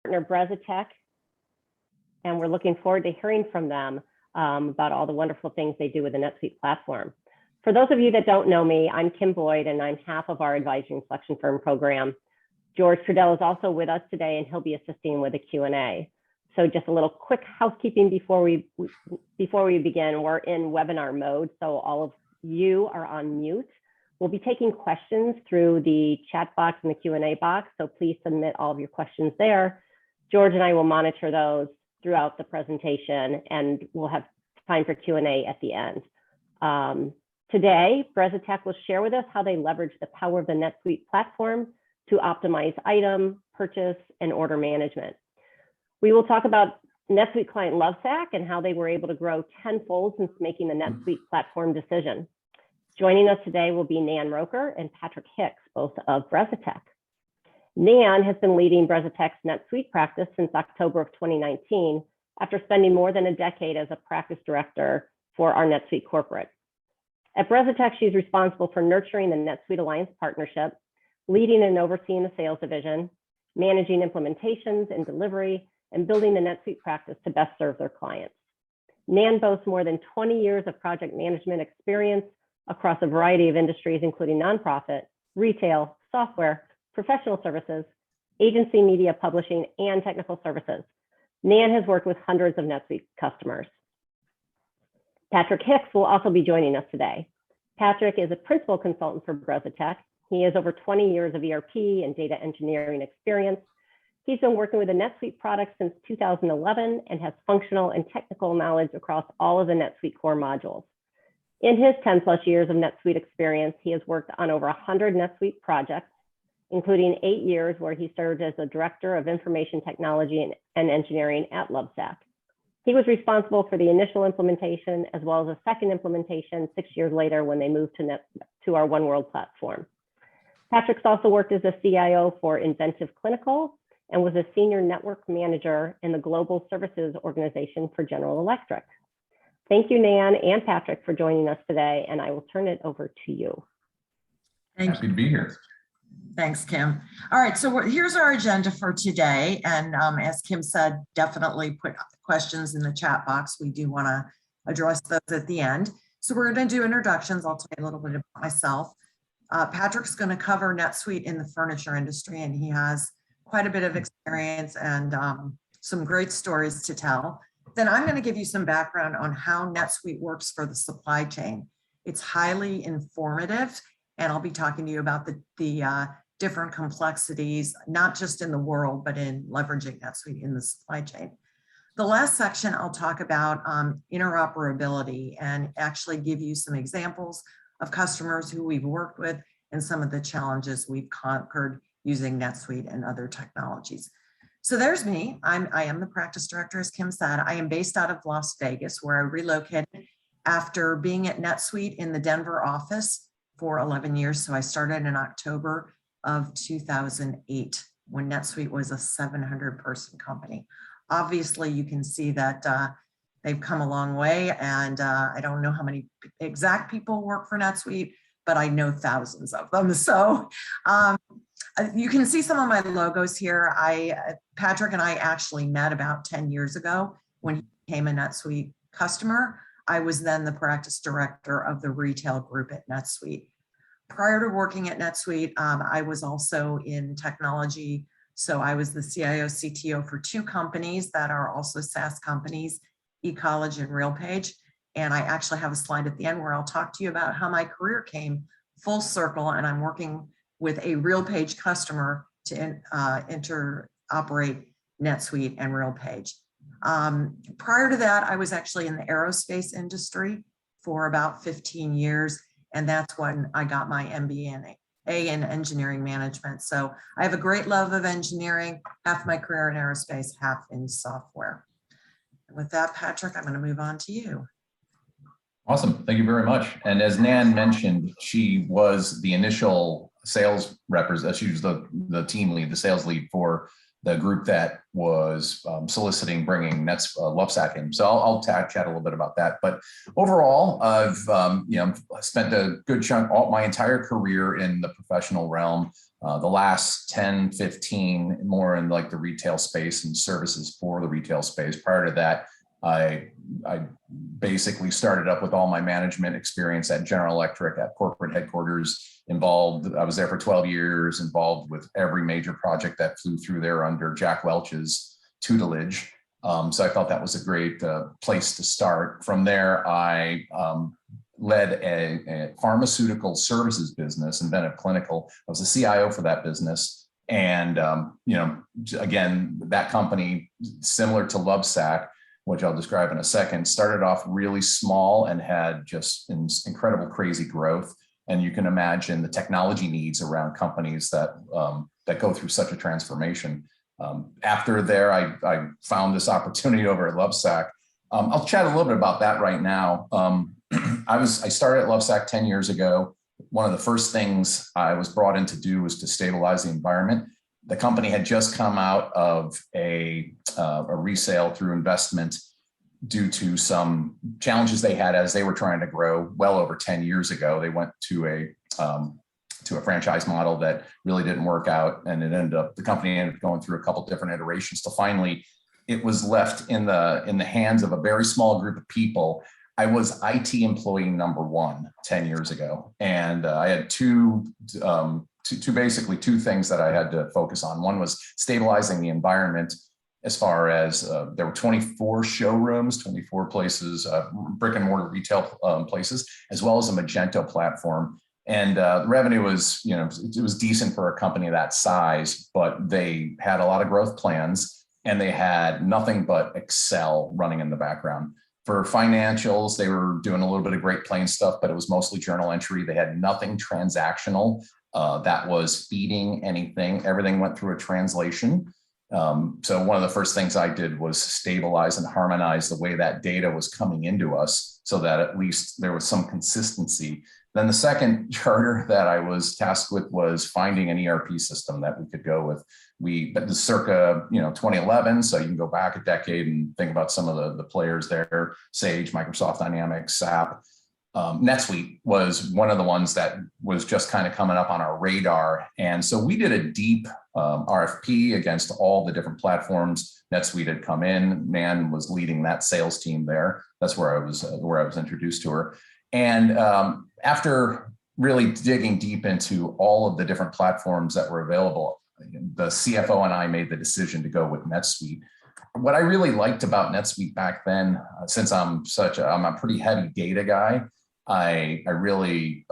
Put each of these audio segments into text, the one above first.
partner Bresatech, and we're looking forward to hearing from them about all the wonderful things they do with the NetSuite platform. For those of you that don't know me, I'm Kim Boyd, and I'm half of our advisory and selection firm program. George Trudell is also with us today, and he'll be assisting with a Q&A. So just a little quick housekeeping before we begin. We're in webinar mode, so all of you are on mute. We'll be taking questions through the chat box and the Q&A box, so please submit all of your questions there. George and I will monitor those throughout the presentation, and we'll have time for Q&A at the end. Today, Bresatech will share with us how they leverage the power of the NetSuite platform to optimize item, purchase, and order management. We will talk about NetSuite client Lovesac and how they were able to grow tenfold since making the NetSuite platform decision. Joining us today will be Nan Roker and Patrick Hicks, both of Bresatech. Nan has been leading Bresatech's NetSuite practice since October of 2019, after spending more than a decade as a practice director for our NetSuite corporate. At Bresatech, she's responsible for nurturing the NetSuite Alliance partnership, leading and overseeing the sales division, managing implementations and delivery, and building the NetSuite practice to best serve their clients. Nan boasts more than 20 years of project management experience across a variety of industries, including nonprofit, retail, software, professional services, agency media publishing, and technical services. Nan has worked with hundreds of NetSuite customers. Patrick Hicks will also be joining us today. Patrick is a principal consultant for Bresatech. He has over 20 years of ERP and data engineering experience. He's been working with the NetSuite product since 2011 and has functional and technical knowledge across all of the NetSuite core modules. In his 10+ years of NetSuite experience, he has worked on over 100 NetSuite projects, including 8 years where he served as the Director of Information Technology and Engineering at Lovesac. He was responsible for the initial implementation as well as a second implementation 6 years later when they moved to our One World platform. Patrick's also worked as a CIO for Inventive Clinical and was a senior network manager in the global services organization for General Electric. Thank you, Nan and Patrick, for joining us today, and I will turn it over to you. Happy to be here. Thanks, Kim. All right, so here's our agenda for today. And as Kim said, definitely put questions in the chat box. We do want to address those at the end. So we're going to do introductions. I'll tell you a little bit about myself. Patrick's going to cover NetSuite in the furniture industry, and he has quite a bit of experience and some great stories to tell. Then I'm going to give you some background on how NetSuite works for the supply chain. It's highly informative, and I'll be talking to you about the different complexities, not just in the world, but in leveraging NetSuite in the supply chain. The last section, I'll talk about interoperability and actually give you some examples of customers who we've worked with and some of the challenges we've conquered using NetSuite and other technologies. So there's me. I am the practice director, as Kim said. I am based out of Las Vegas, where I relocated after being at NetSuite in the Denver office for 11 years. So I started in October of 2008 when NetSuite was a 700-person company. Obviously, you can see that they've come a long way, and I don't know how many exact people work for NetSuite, but I know thousands of them. So you can see some of my logos here. Patrick and I actually met about 10 years ago when he became a NetSuite customer. I was then the practice director of the retail group at NetSuite. Prior to working at NetSuite, I was also in technology. So I was the CIO, CTO for 2 companies that are also SaaS companies, eCollege and RealPage. And I actually have a slide at the end where I'll talk to you about how my career came full circle, and I'm working with a RealPage customer to interoperate NetSuite and RealPage. Prior to that, I was actually in the aerospace industry for about 15 years, and that's when I got my MBA in engineering management. So I have a great love of engineering, half my career in aerospace, half in software. With that, Patrick, I'm going to move on to you. Awesome. Thank you very much. And as Nan mentioned, she was the initial sales representative. She was the team lead, the sales lead for the group that was soliciting bringing Lovesac in. So I'll chat a little bit about that. But overall, I've spent a good chunk, my entire career in the professional realm, The last 10, 15 more in like the retail space and services for the retail space. Prior to that, I basically started up with all my management experience at General Electric at corporate headquarters, involved. I was there for 12 years, involved with every major project that flew through there under Jack Welch's tutelage. So I thought that was a great place to start. From there, I led a pharmaceutical services business, Inventive Clinical. I was the CIO for that business. And, again, that company, similar to Lovesac, which I'll describe in a second, started off really small and had just incredible, crazy growth. And you can imagine the technology needs around companies that go through such a transformation. After there, I found this opportunity over at Lovesac. I'll chat a little bit about that right now. I started at Lovesac 10 years ago. One of the first things I was brought in to do was to stabilize the environment. The company had just come out of a resale through investment due to some challenges they had as they were trying to grow. Well over 10 years ago, they went to a franchise model that really didn't work out, and the company ended up going through a couple different iterations till finally it was left in the hands of a very small group of people. I was IT employee number 1 10 years ago, and I had basically two things that I had to focus on. One was stabilizing the environment, as far as there were 24 showrooms, 24 places, brick and mortar retail places, as well as a Magento platform. And the revenue was, it was decent for a company that size, but they had a lot of growth plans and they had nothing but Excel running in the background. For financials, they were doing a little bit of Great Plains stuff, but it was mostly journal entry. They had nothing transactional that was feeding anything. Everything went through a translation. So one of the first things I did was stabilize and harmonize the way that data was coming into us so that at least there was some consistency. Then the second charter that I was tasked with was finding an ERP system that we could go with. But this circa 2011, so you can go back a decade and think about some of the players there: Sage, Microsoft Dynamics, SAP. NetSuite was one of the ones that was just kind of coming up on our radar. And so we did a deep RFP against all the different platforms. NetSuite had come in. Nan was leading that sales team there. That's where I was introduced to her. And after really digging deep into all of the different platforms that were available, the CFO and I made the decision to go with NetSuite. What I really liked about NetSuite back then, since I'm a pretty heavy data guy, I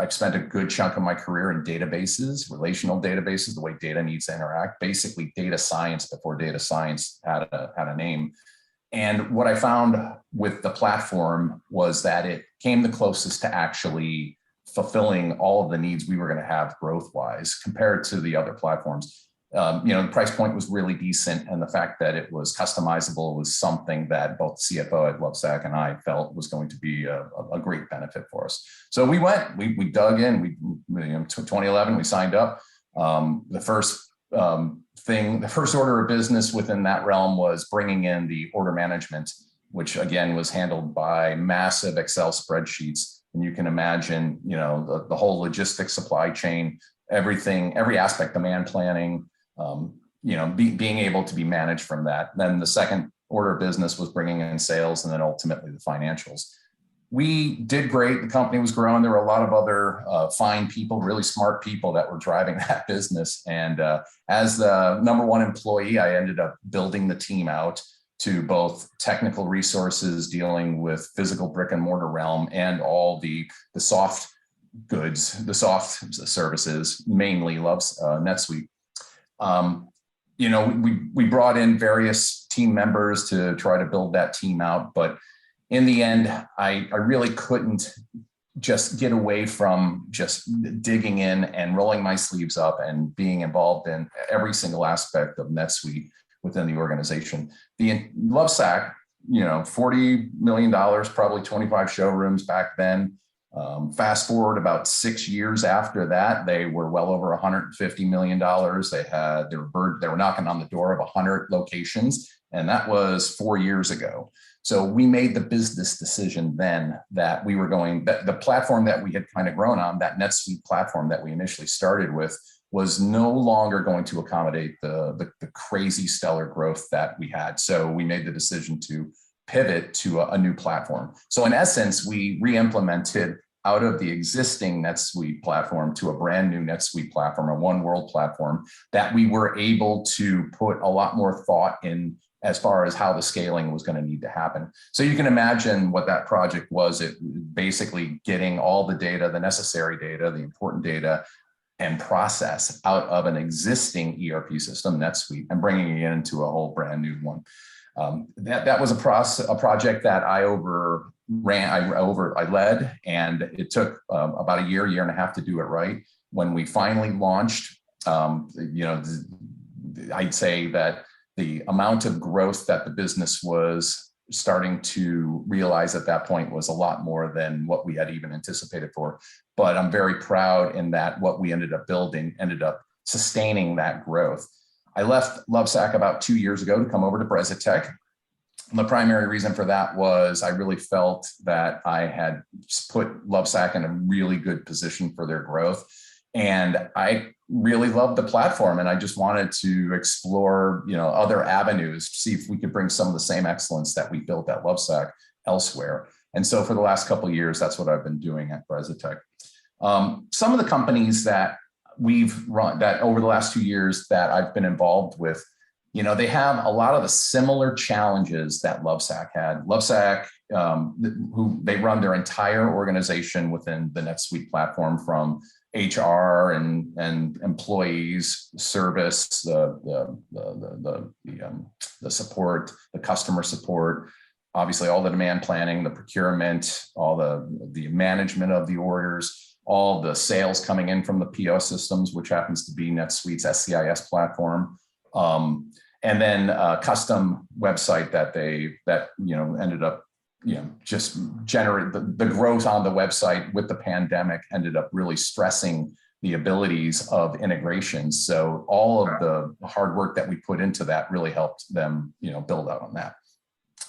spent a good chunk of my career in databases, relational databases, the way data needs to interact, basically data science before data science had a name. And what I found with the platform was that it came the closest to actually fulfilling all of the needs we were going to have growth-wise compared to the other platforms. The price point was really decent, and the fact that it was customizable was something that both the CFO at Lovesac and I felt was going to be a great benefit for us. So we dug in. 2011, we signed up. The first order of business within that realm was bringing in the order management, which again was handled by massive Excel spreadsheets. And you can imagine, the whole logistics, supply chain, everything, every aspect, demand planning, being able to be managed from that. Then the second order of business was bringing in sales, and then ultimately the financials. We did great. The company was growing. There were a lot of other fine people, really smart people that were driving that business. And as the number 1 employee, I ended up building the team out to both technical resources dealing with physical brick and mortar realm and all the soft goods, the soft services, mainly NetSuite. We brought in various team members to try to build that team out, but in the end, I really couldn't just get away from just digging in and rolling my sleeves up and being involved in every single aspect of NetSuite within the organization. The Lovesac, $40 million, probably 25 showrooms back then. Fast forward about 6 years after that, they were well over $150 million. They were knocking on the door of 100 locations, and that was 4 years ago. So we made the business decision then that we were the platform that we had kind of grown on, that NetSuite platform that we initially started with, was no longer going to accommodate the crazy stellar growth that we had. So we made the decision to pivot to a new platform. So in essence, we re-implemented out of the existing NetSuite platform to a brand new NetSuite platform, a one world platform that we were able to put a lot more thought in as far as how the scaling was going to need to happen. So you can imagine what that project was. It basically getting all the data, the necessary data, the important data and process out of an existing ERP system, NetSuite, and bringing it into a whole brand new one. That was a project that I led, and it took about a year and a half to do it right. When we finally launched, I'd say that the amount of growth that the business was starting to realize at that point was a lot more than what we had even anticipated for. But I'm very proud in that what we ended up building ended up sustaining that growth. I left Lovesac about 2 years ago to come over to Bresatech. The primary reason for that was I really felt that I had put Lovesac in a really good position for their growth. And I really loved the platform, and I just wanted to explore, other avenues to see if we could bring some of the same excellence that we built at Lovesac elsewhere. And so for the last couple of years, that's what I've been doing at Bresatech. Some of the companies that we've run that over the last 2 years that I've been involved with, they have a lot of the similar challenges that Lovesac had. Lovesac, who they run their entire organization within the NetSuite platform, from HR and employees, service, the support, the customer support, obviously all the demand planning, the procurement, all the management of the orders, all the sales coming in from the PO systems, which happens to be NetSuite's SCIS platform, and then a custom website that ended up just generate the growth on the website with the pandemic ended up really stressing the abilities of integrations. So all of the hard work that we put into that really helped them, build out on that.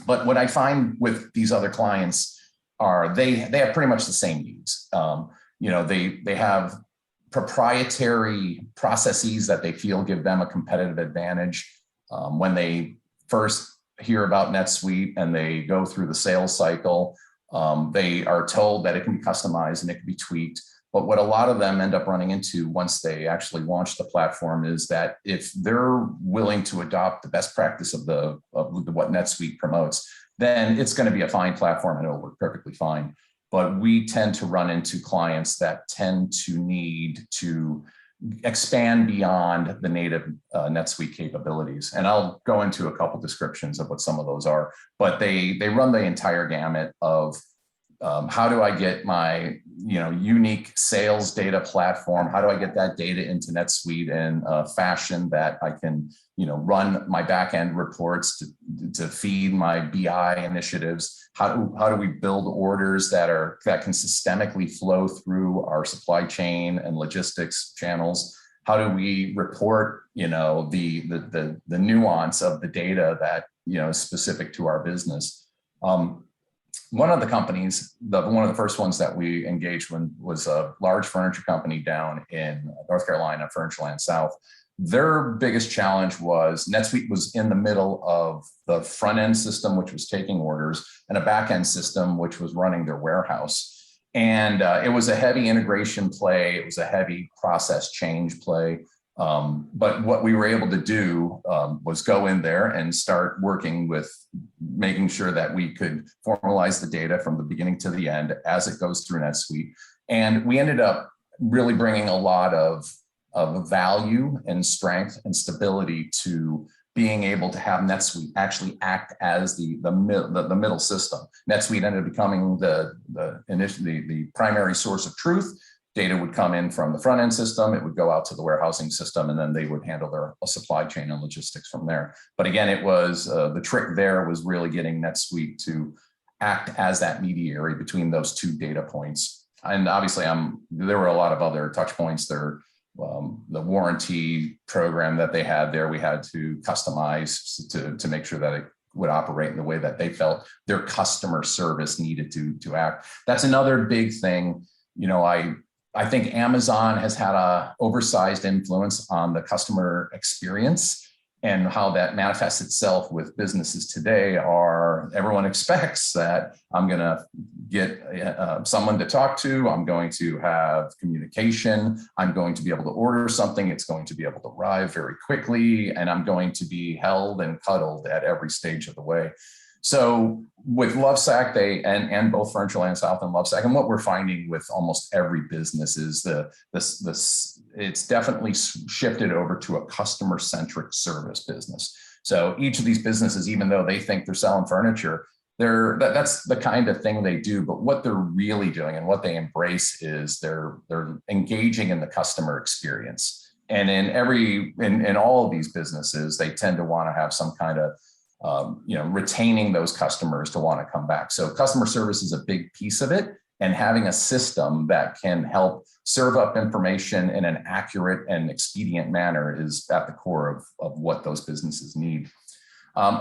But what I find with these other clients are they have pretty much the same needs. They have proprietary processes that they feel give them a competitive advantage. When they first hear about NetSuite and they go through the sales cycle, they are told that it can be customized and it can be tweaked. But what a lot of them end up running into once they actually launch the platform is that if they're willing to adopt the best practice of what NetSuite promotes, then it's going to be a fine platform and it'll work perfectly fine. But we tend to run into clients that tend to need to expand beyond the native NetSuite capabilities. And I'll go into a couple descriptions of what some of those are, but they run the entire gamut of how do I get my unique sales data platform? How do I get that data into NetSuite in a fashion that I can run my back-end reports to feed my BI initiatives? How do we build orders that can systemically flow through our supply chain and logistics channels? How do we report the nuance of the data that is specific to our business? One of the companies, one of the first ones that we engaged with was a large furniture company down in North Carolina, Furnitureland South. Their biggest challenge was NetSuite was in the middle of the front end system, which was taking orders, and a back end system, which was running their warehouse. And it was a heavy integration play. It was a heavy process change play. But what we were able to do was go in there and start working with making sure that we could formalize the data from the beginning to the end as it goes through NetSuite. And we ended up really bringing a lot of value and strength and stability to being able to have NetSuite actually act as the middle system. NetSuite ended up becoming the primary source of truth. Data would come in from the front end system, it would go out to the warehousing system, and then they would handle their supply chain and logistics from there. But again, it was the trick there was really getting NetSuite to act as that mediator between those two data points. And obviously there were a lot of other touch points there. The warranty program that they had there, we had to customize to make sure that it would operate in the way that they felt their customer service needed to act. That's another big thing. I think Amazon has had a oversized influence on the customer experience, and how that manifests itself with businesses today are everyone expects that I'm going to get someone to talk to, I'm going to have communication, I'm going to be able to order something, it's going to be able to arrive very quickly, and I'm going to be held and cuddled at every stage of the way. So with Lovesac, and both Furniture Land South and Lovesac, and what we're finding with almost every business is it's definitely shifted over to a customer-centric service business. So each of these businesses, even though they think they're selling furniture, that's the kind of thing they do. But what they're really doing and what they embrace is they're engaging in the customer experience. And in all of these businesses, they tend to want to have some kind of retaining those customers to want to come back. So customer service is a big piece of it, and having a system that can help serve up information in an accurate and expedient manner is at the core of what those businesses need.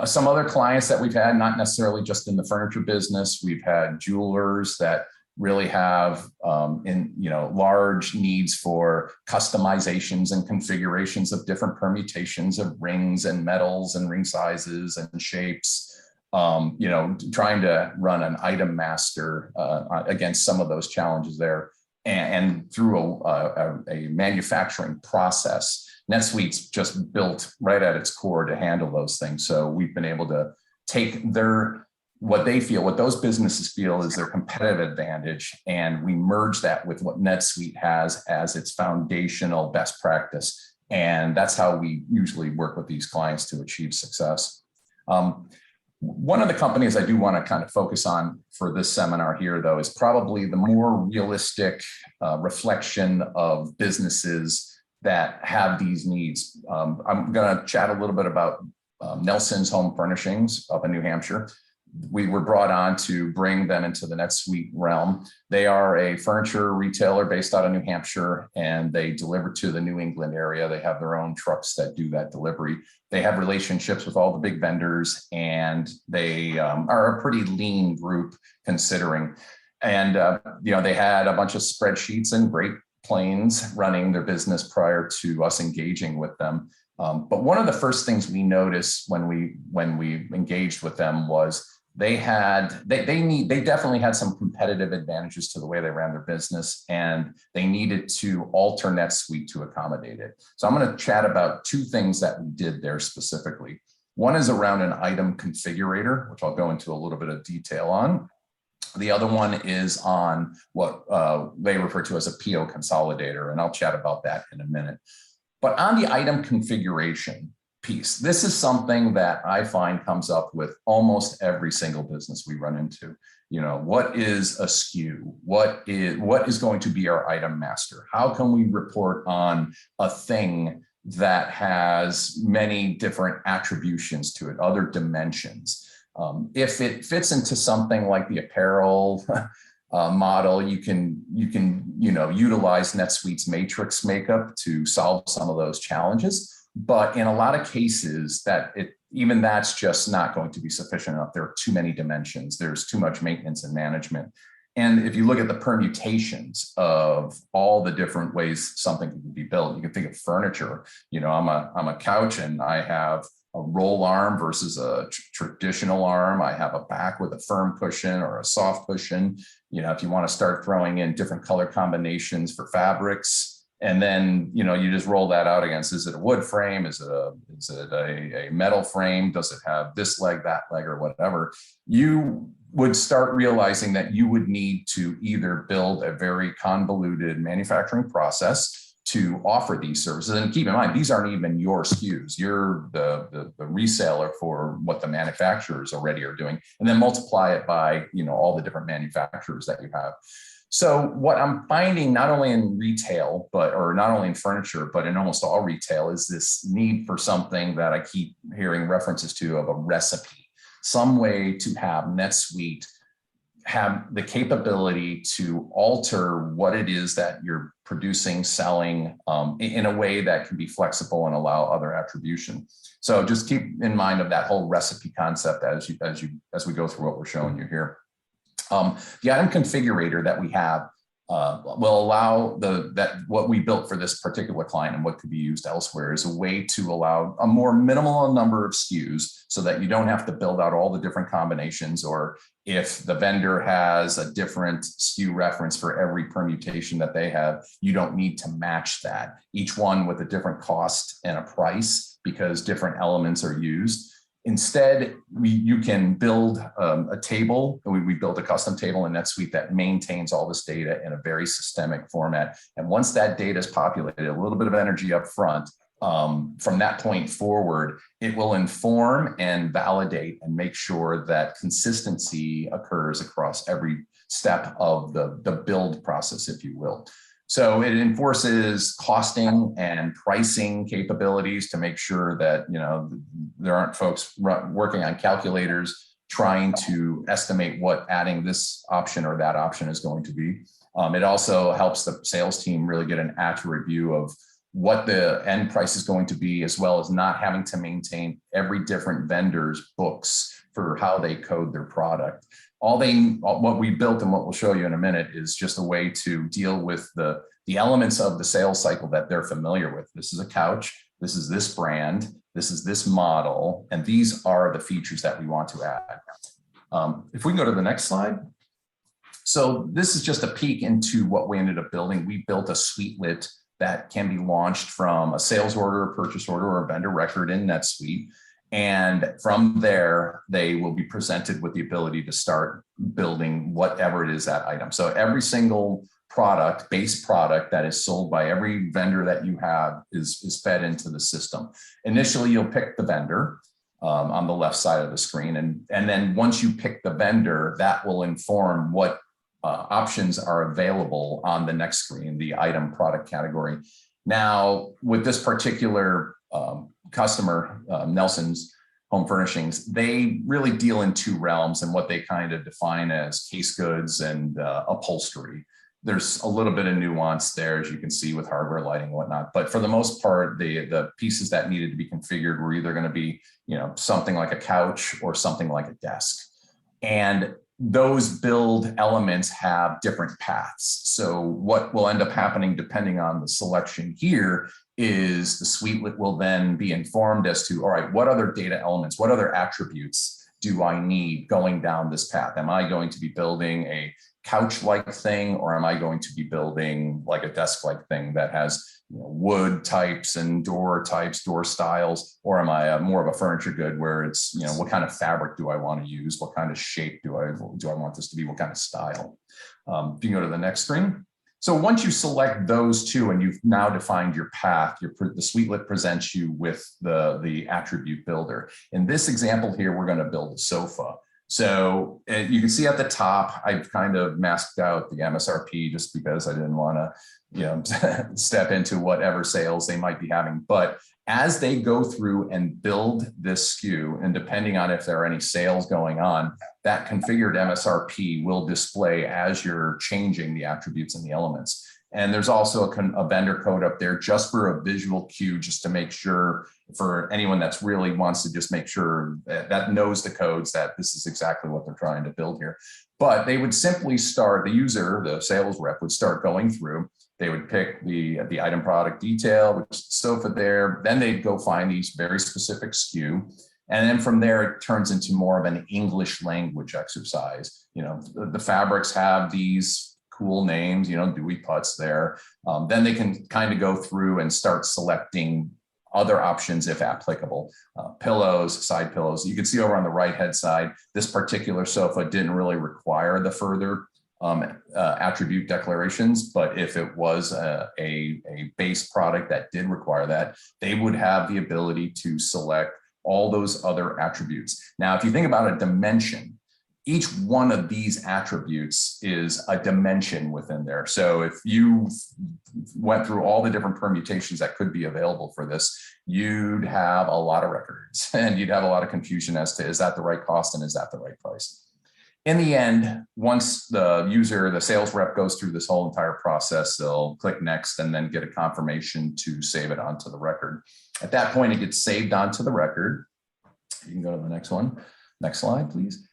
Some other clients that we've had, not necessarily just in the furniture business, we've had jewelers that really have large needs for customizations and configurations of different permutations of rings and metals and ring sizes and shapes. Trying to run an item master against some of those challenges there, and through a manufacturing process. NetSuite's just built right at its core to handle those things. So we've been able to take what those businesses feel is their competitive advantage, and we merge that with what NetSuite has as its foundational best practice. And that's how we usually work with these clients to achieve success. One of the companies I do want to kind of focus on for this seminar here, though, is probably the more realistic reflection of businesses that have these needs. I'm going to chat a little bit about Nelson's Home Furnishings up in New Hampshire. We were brought on to bring them into the NetSuite realm. They are a furniture retailer based out of New Hampshire, and they deliver to the New England area. They have their own trucks that do that delivery. They have relationships with all the big vendors, and they are a pretty lean group considering. And they had a bunch of spreadsheets and Great Plains running their business prior to us engaging with them. But one of the first things we noticed when we engaged with them was they definitely had some competitive advantages to the way they ran their business, and they needed to alter NetSuite to accommodate it. So I'm going to chat about two things that we did there specifically. One is around an item configurator, which I'll go into a little bit of detail on. The other one is on what they refer to as a PO consolidator, and I'll chat about that in a minute. But on the item configuration piece, this is something that I find comes up with almost every single business we run into. What is a SKU? What is going to be our item master? How can we report on a thing that has many different attributions to it, other dimensions? If it fits into something like the apparel model, you can utilize NetSuite's matrix makeup to solve some of those challenges. But in a lot of cases, that's just not going to be sufficient enough. There are too many dimensions. There's too much maintenance and management. And if you look at the permutations of all the different ways something can be built, you can think of furniture. I'm a couch, and I have a roll arm versus a traditional arm. I have a back with a firm cushion or a soft cushion. If you want to start throwing in different color combinations for fabrics, and then you just roll that out against, is it a wood frame? Is it a metal frame? Does it have this leg, that leg, or whatever? You would start realizing that you would need to either build a very convoluted manufacturing process to offer these services. And keep in mind, these aren't even your SKUs. You're the reseller for what the manufacturers already are doing, and then multiply it by all the different manufacturers that you have. So what I'm finding, not only in retail, or not only in furniture, but in almost all retail, is this need for something that I keep hearing references to, of a recipe, some way to have NetSuite have the capability to alter what it is that you're producing, selling, in a way that can be flexible and allow other attribution. So just keep in mind of that whole recipe concept as we go through what we're showing you here. The item configurator that we have will allow what we built for this particular client and what could be used elsewhere is a way to allow a more minimal number of SKUs so that you don't have to build out all the different combinations, or if the vendor has a different SKU reference for every permutation that they have, you don't need to match that, each one with a different cost and a price because different elements are used. Instead, you can build a table. We built a custom table in NetSuite that maintains all this data in a very systemic format. And once that data is populated, a little bit of energy up front, from that point forward, it will inform and validate and make sure that consistency occurs across every step of the build process, if you will. So it enforces costing and pricing capabilities to make sure that, you know, there aren't folks working on calculators trying to estimate what adding this option or that option is going to be. It also helps the sales team really get an accurate view of what the end price is going to be, as well as not having to maintain every different vendor's books for how they code their product. What we built and what we'll show you in a minute is just a way to deal with the elements of the sales cycle that they're familiar with. This is a couch, this is this brand, this is this model, and these are the features that we want to add. If we can go to the next slide. So this is just a peek into what we ended up building. We built a suitelet that can be launched from a sales order, a purchase order, or a vendor record in NetSuite. And from there, they will be presented with the ability to start building whatever it is that item. So every single product, base product that is sold by every vendor that you have is fed into the system. Initially, you'll pick the vendor on the left side of the screen. And then once you pick the vendor, that will inform what options are available on the next screen, the item product category. Now, with this particular customer, Nelson's Home Furnishings, they really deal in two realms and what they kind of define as case goods and upholstery. There's a little bit of nuance there, as you can see, with hardware, lighting, and whatnot. But for the most part, the pieces that needed to be configured were either going to be, you know, something like a couch or something like a desk. And those build elements have different paths. So what will end up happening, depending on the selection here, is the suitelet will then be informed as to, all right, what other data elements, what other attributes do I need going down this path? Am I going to be building a couch-like thing, or am I going to be building like a desk-like thing that has, you know, wood types and door types, door styles, or am I more of a furniture good where it's, you know, what kind of fabric do I want to use? What kind of shape do I want this to be? What kind of style? If you can go to the next screen. So once you select those two and you've now defined your path, the suitelet presents you with the attribute builder. In this example here, we're going to build a sofa. So you can see at the top, I've kind of masked out the MSRP just because I didn't want to, you know, step into whatever sales they might be having. But as they go through and build this SKU, and depending on if there are any sales going on, that configured MSRP will display as you're changing the attributes and the elements. And there's also a vendor code up there just for a visual cue, just to make sure for anyone that's really wants to just make sure that knows the codes, that this is exactly what they're trying to build here. But they would simply start, the user, the sales rep would start going through. They would pick the item product detail, which is the sofa there. Then they'd go find these very specific SKU. And then from there, it turns into more of an English language exercise. You know, the fabrics have these cool names, you know, Dewey Putts there. Then they can kind of go through and start selecting other options if applicable. Pillows, side pillows. You can see over on the right hand side, this particular sofa didn't really require the further attribute declarations, but if it was a base product that did require that, they would have the ability to select all those other attributes. Now, if you think about a dimension, each one of these attributes is a dimension within there. So if you went through all the different permutations that could be available for this, you'd have a lot of records and you'd have a lot of confusion as to, is that the right cost and is that the right price? In the end, once the user, the sales rep goes through this whole entire process, they'll click next and then get a confirmation to save it onto the record. At that point, it gets saved onto the record. You can go to the next one. Next slide, please.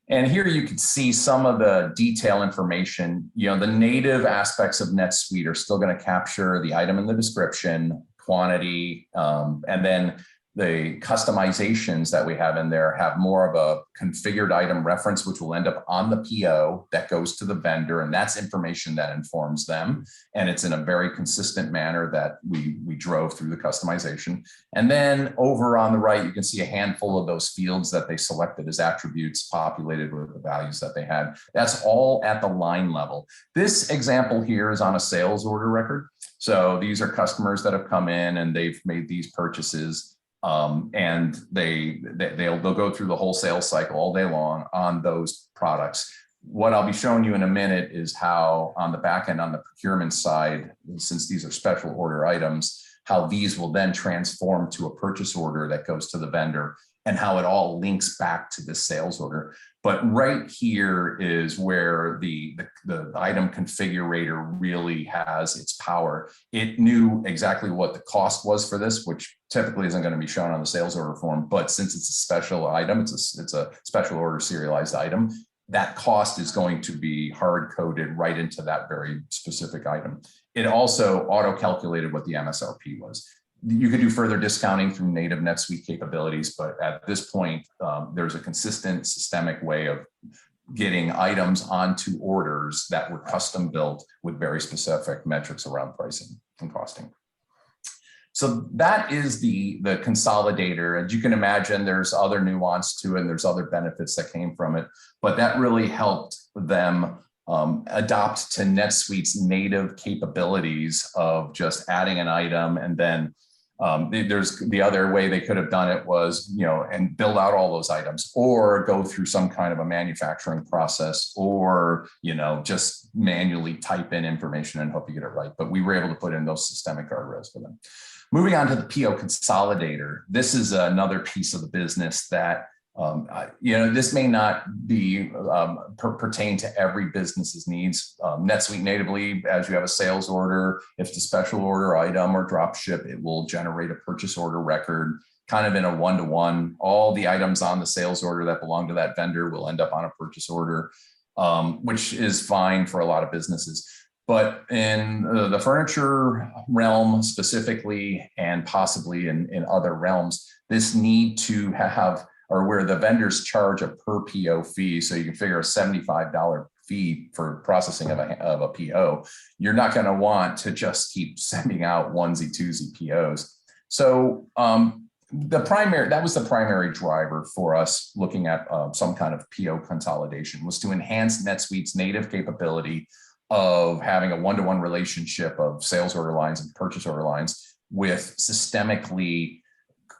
And here you can see some of the detail information. You know, the native aspects of NetSuite are still going to capture the item in the description, quantity, and then the customizations that we have in there have more of a configured item reference, which will end up on the PO that goes to the vendor. And that's information that informs them. And it's in a very consistent manner that we drove through the customization. And then over on the right, you can see a handful of those fields that they selected as attributes populated with the values that they had. That's all at the line level. This example here is on a sales order record. So these are customers that have come in and they've made these purchases. And they'll go through the whole sales cycle all day long on those products. What I'll be showing you in a minute is how on the back end, on the procurement side, since these are special order items, how these will then transform to a purchase order that goes to the vendor and how it all links back to the sales order. But right here is where the item configurator really has its power. It knew exactly what the cost was for this, which typically isn't going to be shown on the sales order form. But since it's a special item, it's a special order serialized item, that cost is going to be hard coded right into that very specific item. It also auto calculated what the MSRP was. You could do further discounting through native NetSuite capabilities, but at this point, there's a consistent systemic way of getting items onto orders that were custom built with very specific metrics around pricing and costing. So that is the consolidator. As you can imagine, there's other nuance to it and there's other benefits that came from it, but that really helped them adopt to NetSuite's native capabilities of just adding an item. And then there's the other way they could have done it was, and build out all those items or go through some kind of a manufacturing process or, just manually type in information and hope you get it right. But we were able to put in those systemic guardrails for them. Moving on to the PO consolidator. This is another piece of the business that this may not be pertain to every business's needs. NetSuite natively, as you have a sales order, if it's a special order item or drop ship, it will generate a purchase order record kind of in a one-to-one. All the items on the sales order that belong to that vendor will end up on a purchase order, which is fine for a lot of businesses. But in the furniture realm specifically, and possibly in other realms, this need to have or where the vendors charge a per PO fee. So you can figure a $75 fee for processing of a PO. You're not going to want to just keep sending out onesie, twosie POs. So that was the primary driver for us looking at some kind of PO consolidation, was to enhance NetSuite's native capability of having a one-to-one relationship of sales order lines and purchase order lines with systemically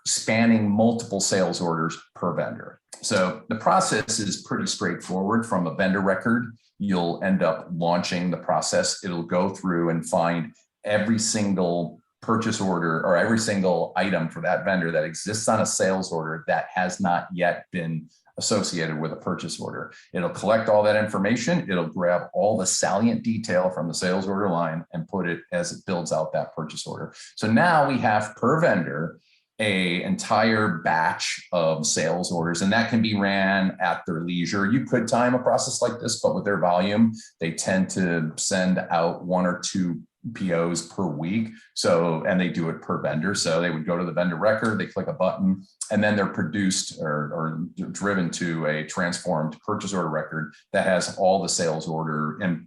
spanning multiple sales orders per vendor. So the process is pretty straightforward. From a vendor record, you'll end up launching the process. It'll go through and find every single purchase order or every single item for that vendor that exists on a sales order that has not yet been associated with a purchase order. It'll collect all that information. It'll grab all the salient detail from the sales order line and put it as it builds out that purchase order. So now we have per vendor an entire batch of sales orders, and that can be ran at their leisure. You could time a process like this, but with their volume, they tend to send out 1 or 2 POs per week. So, and they do it per vendor. So they would go to the vendor record, they click a button, and then they're produced or driven to a transformed purchase order record that has all the sales order and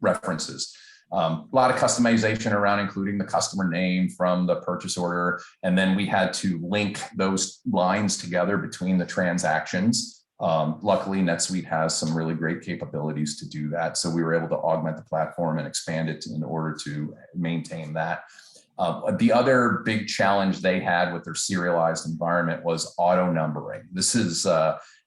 references. A lot of customization around including the customer name from the purchase order. And then we had to link those lines together between the transactions. Luckily, NetSuite has some really great capabilities to do that. So we were able to augment the platform and expand it in order to maintain that. The other big challenge they had with their serialized environment was auto numbering. This is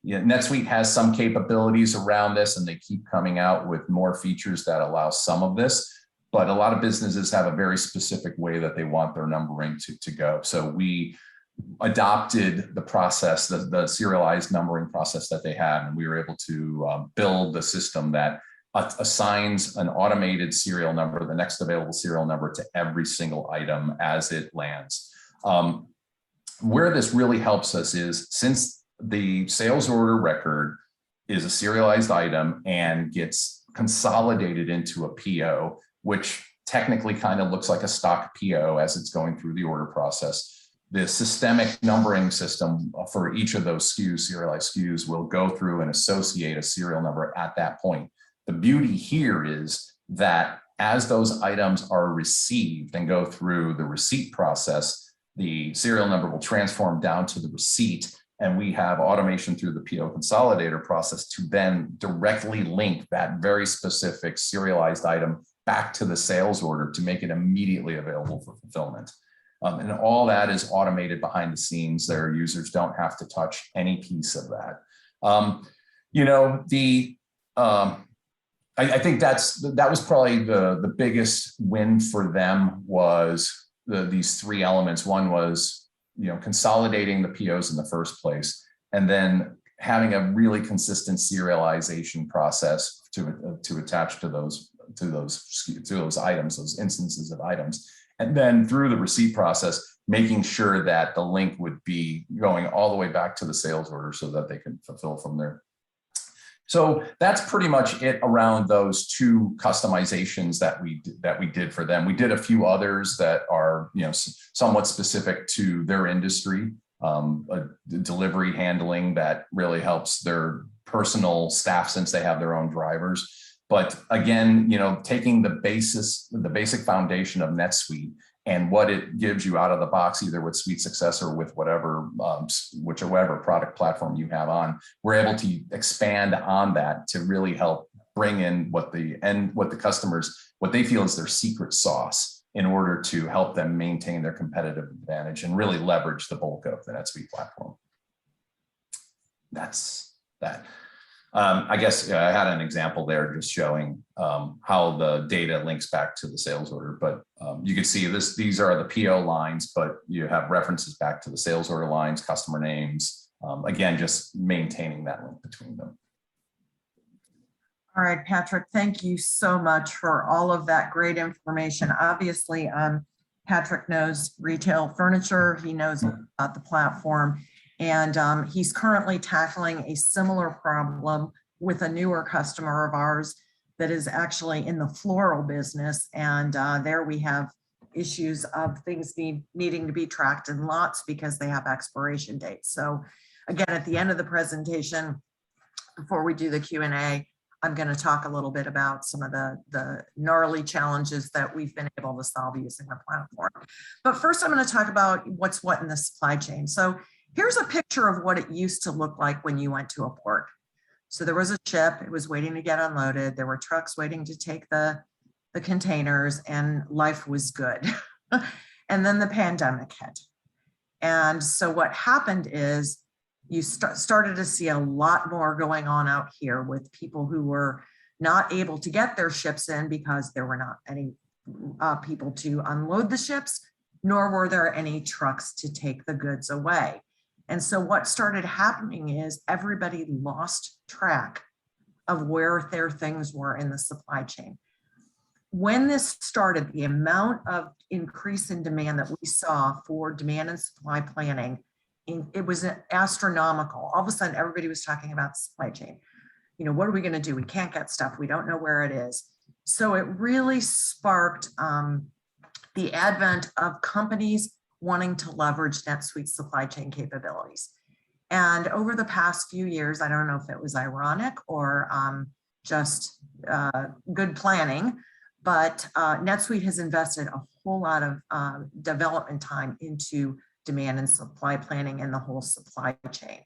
NetSuite has some capabilities around this, and they keep coming out with more features that allow some of this. But a lot of businesses have a very specific way that they want their numbering to go. So we adopted the process, the serialized numbering process that they had, and we were able to build the system that assigns an automated serial number, the next available serial number, to every single item as it lands. Where this really helps us is, since the sales order record is a serialized item and gets consolidated into a PO, which technically kind of looks like a stock PO as it's going through the order process. The systemic numbering system for each of those SKUs, serialized SKUs, will go through and associate a serial number at that point. The beauty here is that as those items are received and go through the receipt process, the serial number will transform down to the receipt, and we have automation through the PO consolidator process to then directly link that very specific serialized item back to the sales order to make it immediately available for fulfillment. And all that is automated behind the scenes. Their users don't have to touch any piece of that. I think that was probably the biggest win for them, was these three elements. One was, consolidating the POs in the first place, and then having a really consistent serialization process to attach to those items, those instances of items. And then through the receipt process, making sure that the link would be going all the way back to the sales order so that they can fulfill from there. So that's pretty much it around those two customizations that we did for them. We did a few others that are somewhat specific to their industry, delivery handling that really helps their personal staff since they have their own drivers. But again, taking the basic foundation of NetSuite and what it gives you out of the box, either with Suite Success or with whichever product platform you have on, we're able to expand on that to really help bring in what the customers, what they feel is their secret sauce in order to help them maintain their competitive advantage and really leverage the bulk of the NetSuite platform. That's that. I guess I had an example there just showing how the data links back to the sales order, but you can see these are the PO lines, but you have references back to the sales order lines, customer names, again, just maintaining that link between them. All right, Patrick, thank you so much for all of that great information. Obviously, Patrick knows retail furniture. He knows about the platform. And he's currently tackling a similar problem with a newer customer of ours that is actually in the floral business. And there we have issues of things needing to be tracked in lots because they have expiration dates. So again, at the end of the presentation, before we do the Q&A, I'm going to talk a little bit about some of the gnarly challenges that we've been able to solve using the platform. But first, I'm going to talk about what's what in the supply chain. So here's a picture of what it used to look like when you went to a port. So there was a ship, it was waiting to get unloaded. There were trucks waiting to take the containers, and life was good. And then the pandemic hit. And so what happened is you started to see a lot more going on out here with people who were not able to get their ships in because there were not any people to unload the ships, nor were there any trucks to take the goods away. And so what started happening is everybody lost track of where their things were in the supply chain. When this started, the amount of increase in demand that we saw for demand and supply planning, it was astronomical. All of a sudden, everybody was talking about supply chain. What are we going to do? We can't get stuff. We don't know where it is. So it really sparked the advent of companies wanting to leverage NetSuite's supply chain capabilities. And over the past few years, I don't know if it was ironic or just good planning, but NetSuite has invested a whole lot of development time into demand and supply planning and the whole supply chain.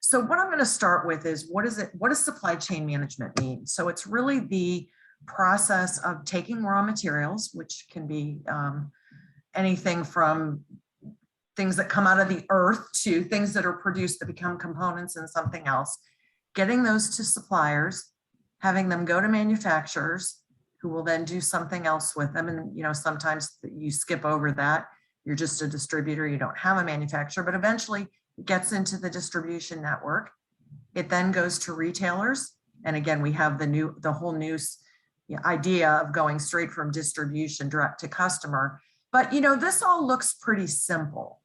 So what I'm going to start with is what does supply chain management mean? So it's really the process of taking raw materials, which can be anything from things that come out of the earth to things that are produced that become components in something else, getting those to suppliers, having them go to manufacturers who will then do something else with them. And sometimes you skip over that. You're just a distributor, you don't have a manufacturer, but eventually it gets into the distribution network. It then goes to retailers. And again, we have the whole new idea of going straight from distribution direct to customer. But this all looks pretty simple.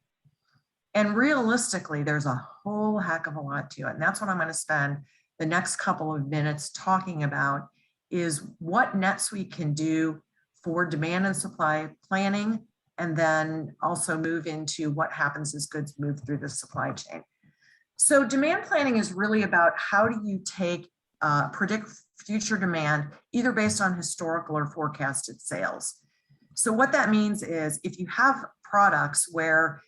And realistically, there's a whole heck of a lot to it. And that's what I'm going to spend the next couple of minutes talking about is what NetSuite can do for demand and supply planning, and then also move into what happens as goods move through the supply chain. So demand planning is really about how do you predict future demand, either based on historical or forecasted sales. So what that means is if you have products where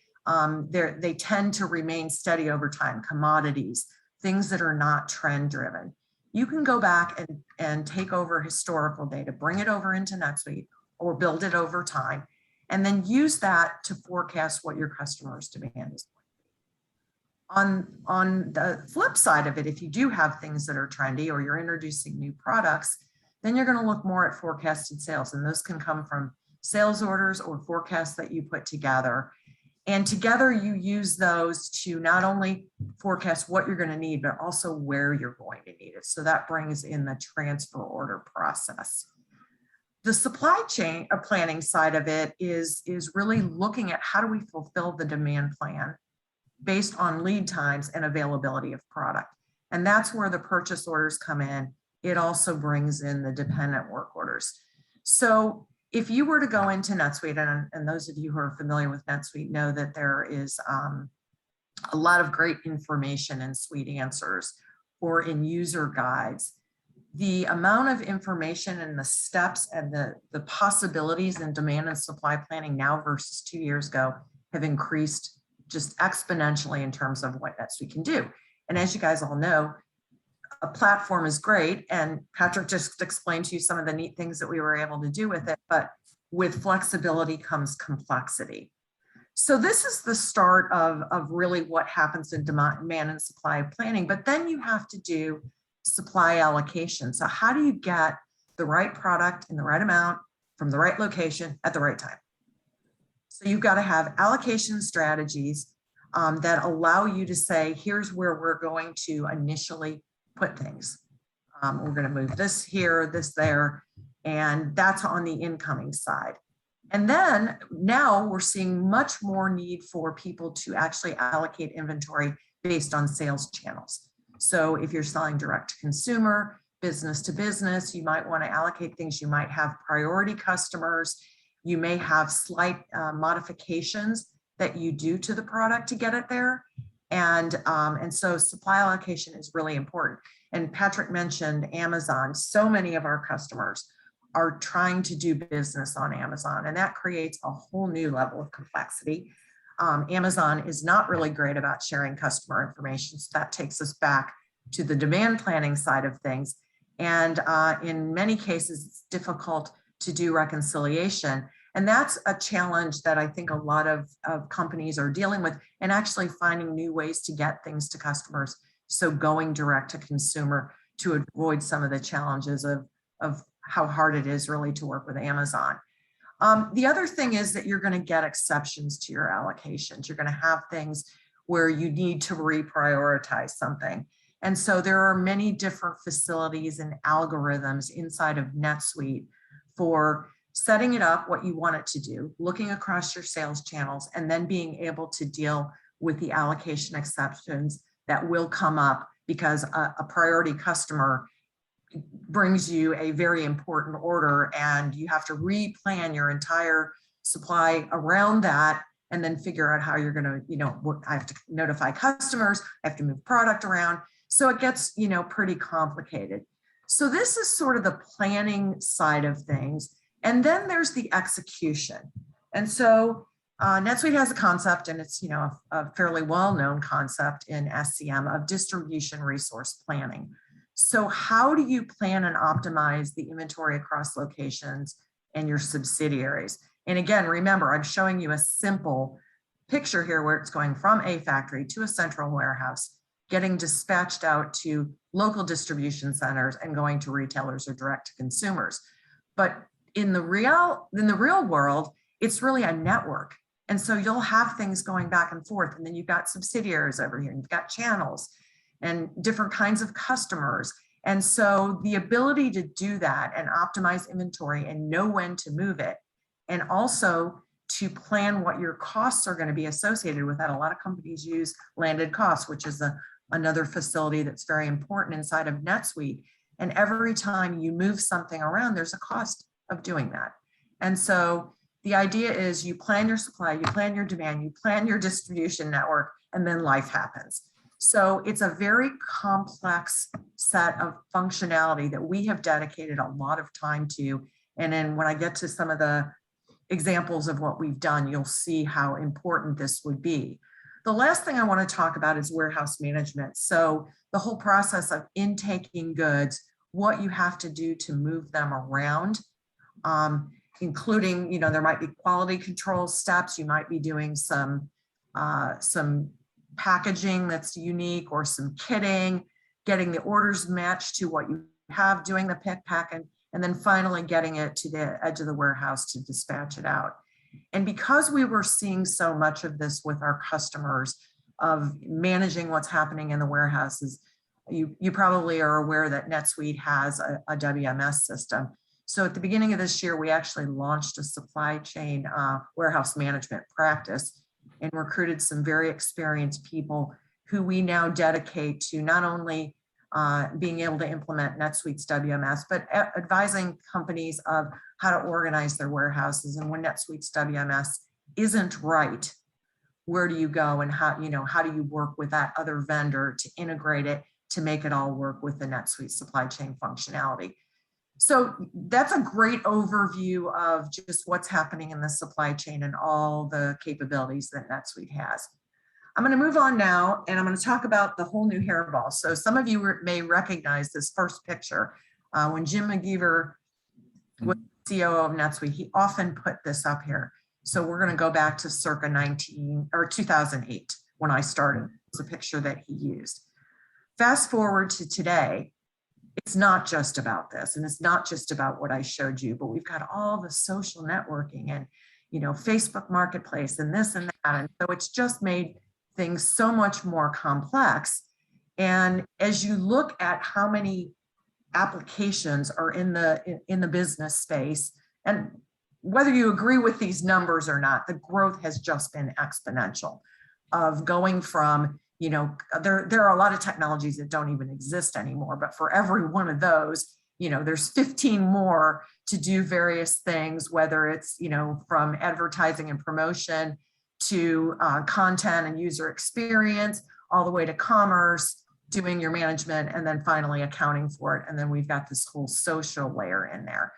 they tend to remain steady over time, commodities, things that are not trend driven, you can go back and take over historical data, bring it over into NetSuite or build it over time, and then use that to forecast what your customers' demand is. On the flip side of it, if you do have things that are trendy or you're introducing new products, then you're going to look more at forecasted sales. And those can come from sales orders or forecasts that you put together. And together you use those to not only forecast what you're going to need, but also where you're going to need it. So that brings in the transfer order process. The supply chain planning side of it is really looking at how do we fulfill the demand plan based on lead times and availability of product. And that's where the purchase orders come in. It also brings in the dependent work orders. So if you were to go into NetSuite, and those of you who are familiar with NetSuite know that there is a lot of great information in Suite Answers or in user guides. The amount of information and the steps and the possibilities in demand and supply planning now versus 2 years ago have increased just exponentially in terms of what NetSuite can do. And as you guys all know, a platform is great, and Patrick just explained to you some of the neat things that we were able to do with it, but with flexibility comes complexity. So this is the start of really what happens in demand and supply planning, but then you have to do supply allocation. So how do you get the right product in the right amount from the right location at the right time? So you've got to have allocation strategies that allow you to say, here's where we're going to initially put things. We're going to move this here, this there, and that's on the incoming side. And then now we're seeing much more need for people to actually allocate inventory based on sales channels. So if you're selling direct to consumer, business to business, you might want to allocate things. You might have priority customers. You may have slight modifications that you do to the product to get it there. And so supply allocation is really important. And Patrick mentioned Amazon. So many of our customers are trying to do business on Amazon, and that creates a whole new level of complexity. Amazon is not really great about sharing customer information. So that takes us back to the demand planning side of things. And in many cases, it's difficult to do reconciliation. And that's a challenge that I think a lot of companies are dealing with, and actually finding new ways to get things to customers. So going direct to consumer to avoid some of the challenges of how hard it is really to work with Amazon. The other thing is that you're going to get exceptions to your allocations. You're going to have things where you need to reprioritize something. And so there are many different facilities and algorithms inside of NetSuite for setting it up, what you want it to do, looking across your sales channels, and then being able to deal with the allocation exceptions that will come up because a priority customer brings you a very important order and you have to replan your entire supply around that, and then figure out how you're going to, I have to notify customers, I have to move product around. So it gets, pretty complicated. So this is sort of the planning side of things. And then there's the execution. And so NetSuite has a concept, and it's, a fairly well-known concept in SCM of distribution resource planning. So how do you plan and optimize the inventory across locations and your subsidiaries? And again, remember, I'm showing you a simple picture here where it's going from a factory to a central warehouse, getting dispatched out to local distribution centers and going to retailers or direct to consumers. But in the real world, it's really a network. And so you'll have things going back and forth, and then you've got subsidiaries over here, and you've got channels and different kinds of customers. And so the ability to do that and optimize inventory and know when to move it, and also to plan what your costs are going to be associated with that. A lot of companies use landed costs, which is a another facility that's very important inside of NetSuite. And every time you move something around, there's a cost of doing that. And so the idea is you plan your supply, you plan your demand, you plan your distribution network, and then life happens. So it's a very complex set of functionality that we have dedicated a lot of time to. And then when I get to some of the examples of what we've done, you'll see how important this would be. The last thing I want to talk about is warehouse management. So the whole process of intaking goods, what you have to do to move them around, including, there might be quality control steps. You might be doing some packaging that's unique or some kitting, getting the orders matched to what you have, doing the pick, pack, and then finally getting it to the edge of the warehouse to dispatch it out. And because we were seeing so much of this with our customers of managing what's happening in the warehouses, you probably are aware that NetSuite has a WMS system. So at the beginning of this year, we actually launched a supply chain warehouse management practice and recruited some very experienced people who we now dedicate to not only being able to implement NetSuite's WMS, but advising companies of how to organize their warehouses. And when NetSuite's WMS isn't right, where do you go and how do you work with that other vendor to integrate it to make it all work with the NetSuite supply chain functionality? So that's a great overview of just what's happening in the supply chain and all the capabilities that NetSuite has. I'm going to move on now, and I'm going to talk about the whole new hairball. So some of you may recognize this first picture. When Jim McGeever was COO of NetSuite, he often put this up here. So we're going to go back to circa 2008 when I started. It's a picture that he used. Fast forward to today, it's not just about this, and it's not just about what I showed you, but we've got all the social networking and Facebook Marketplace and this and that, and so it's just made things so much more complex. And as you look at how many applications are in the business space, and whether you agree with these numbers or not, the growth has just been exponential of going from, there are a lot of technologies that don't even exist anymore, but for every one of those, there's 15 more to do various things, whether it's, from advertising and promotion to content and user experience, all the way to commerce, doing your management, and then finally accounting for it. And then we've got this whole social layer in there.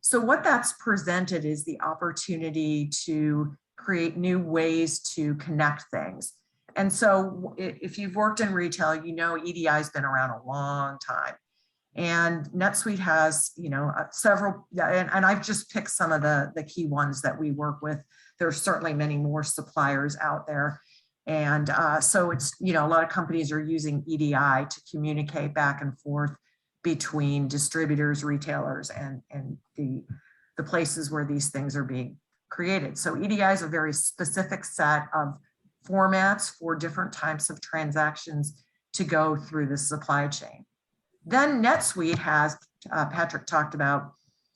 So what that's presented is the opportunity to create new ways to connect things. And so if you've worked in retail, EDI has been around a long time. And NetSuite has, several, and I've just picked some of the key ones that we work with. There's certainly many more suppliers out there. And so it's, a lot of companies are using EDI to communicate back and forth between distributors, retailers, and the places where these things are being created. So EDI is a very specific set of formats for different types of transactions to go through the supply chain. Then NetSuite has, Patrick talked about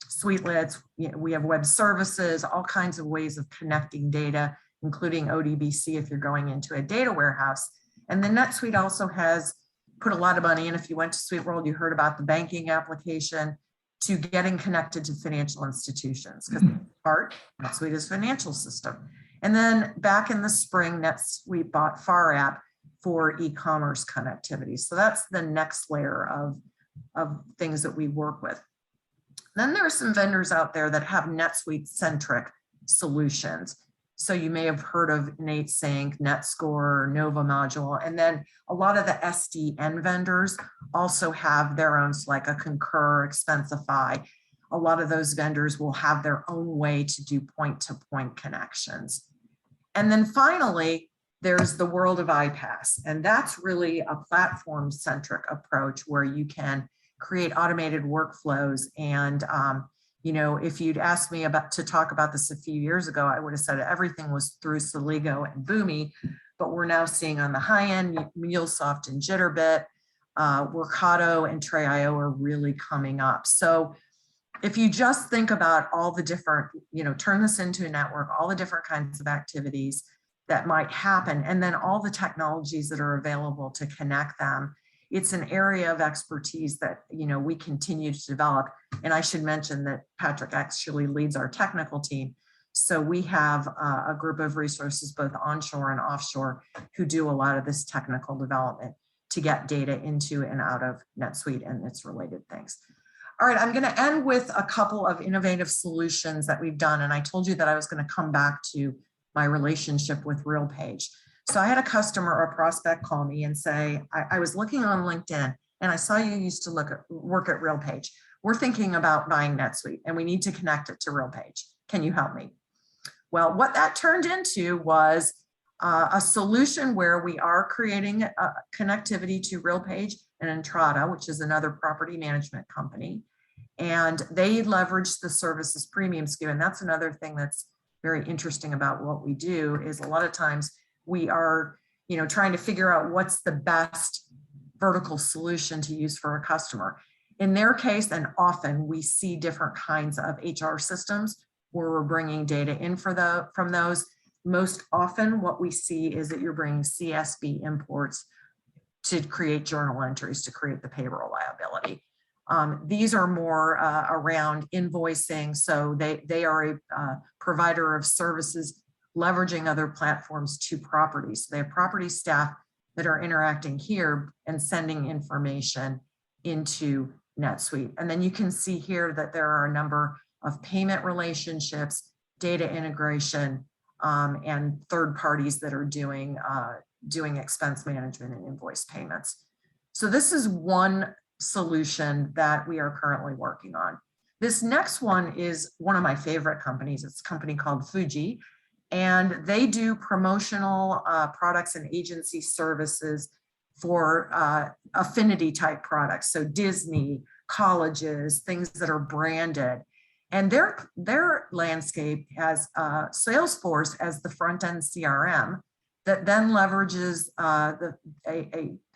Suitelets, we have web services, all kinds of ways of connecting data, including ODBC if you're going into a data warehouse. And then NetSuite also has put a lot of money in. If you went to SuiteWorld, you heard about the banking application to getting connected to financial institutions, because part NetSuite is financial system. And then back in the spring, NetSuite bought FarApp for e-commerce connectivity. So that's the next layer of things that we work with. Then there are some vendors out there that have NetSuite-centric solutions. So you may have heard of NateSync, NetScore, Nova Module, and then a lot of the SDN vendors also have their own, like a Concur, Expensify. A lot of those vendors will have their own way to do point-to-point connections. And then finally, there's the world of iPaaS, and that's really a platform-centric approach where you can create automated workflows. And if you'd asked me to talk about this a few years ago, I would have said everything was through Celigo and Boomi, but we're now seeing on the high end, MuleSoft and Jitterbit, Workato and Tray.io are really coming up. So if you just think about all the different, turn this into a network, all the different kinds of activities that might happen, and then all the technologies that are available to connect them. It's an area of expertise that, you know, we continue to develop. And I should mention that Patrick actually leads our technical team. So we have a group of resources, both onshore and offshore, who do a lot of this technical development to get data into and out of NetSuite and its related things. All right, I'm going to end with a couple of innovative solutions that we've done. And I told you that I was going to come back to my relationship with RealPage. So I had a customer or a prospect call me and say, I was looking on LinkedIn and I saw you used to work at RealPage. We're thinking about buying NetSuite and we need to connect it to RealPage. Can you help me? Well, what that turned into was a solution where we are creating a connectivity to RealPage and Entrada, which is another property management company. And they leverage the services premium SKU. And that's another thing that's very interesting about what we do is a lot of times we are, you know, trying to figure out what's the best vertical solution to use for a customer. In their case, and often we see different kinds of HR systems where we're bringing data in from those. Most often what we see is that you're bringing CSV imports to create journal entries to create the payroll liability. These are more around invoicing. So they are a provider of services leveraging other platforms to properties. So they have property staff that are interacting here and sending information into NetSuite. And then you can see here that there are a number of payment relationships, data integration, and third parties that are doing expense management and invoice payments. So this is one solution that we are currently working on. This next one is one of my favorite companies. It's a company called Fuji, and they do promotional products and agency services for affinity type products. So Disney, colleges, things that are branded. And their landscape has Salesforce as the front end CRM that then leverages a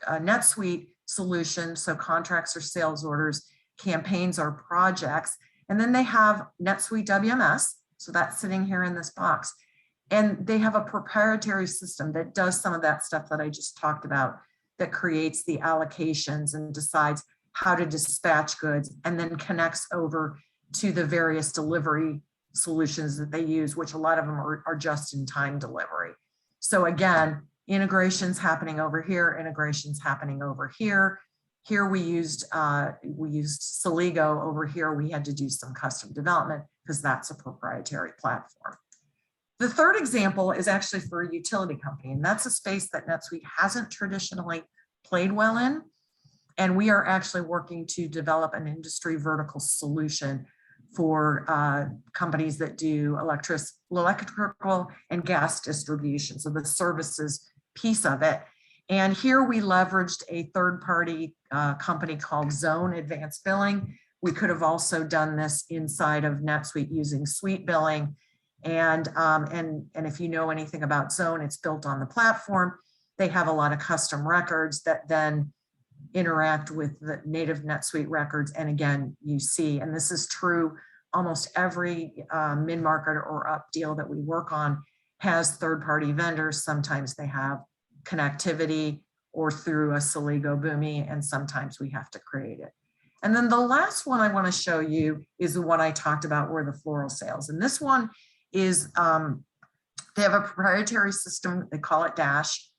NetSuite solution. So contracts or sales orders, campaigns or projects. And then they have NetSuite WMS. So that's sitting here in this box. And they have a proprietary system that does some of that stuff that I just talked about, that creates the allocations and decides how to dispatch goods and then connects over to the various delivery solutions that they use, which a lot of them are just-in-time delivery. So again, integrations happening over here, integrations happening over here. Here we used Soligo. Over here we had to do some custom development because that's a proprietary platform. The third example is actually for a utility company, and that's a space that NetSuite hasn't traditionally played well in. And we are actually working to develop an industry vertical solution for companies that do electrical and gas distribution, so the services piece of it. And here we leveraged a third-party company called Zone Advanced Billing. We could have also done this inside of NetSuite using Suite Billing. And if you know anything about Zone, it's built on the platform. They have a lot of custom records that then interact with the native NetSuite records. And again, you see, and this is true, almost every mid-market or up deal that we work on has third-party vendors. Sometimes they have connectivity or through a Soligo Boomi, and sometimes we have to create it. And then the last one I want to show you is the one I talked about, were the floral sales. And this one is, they have a proprietary system, they call it Dash.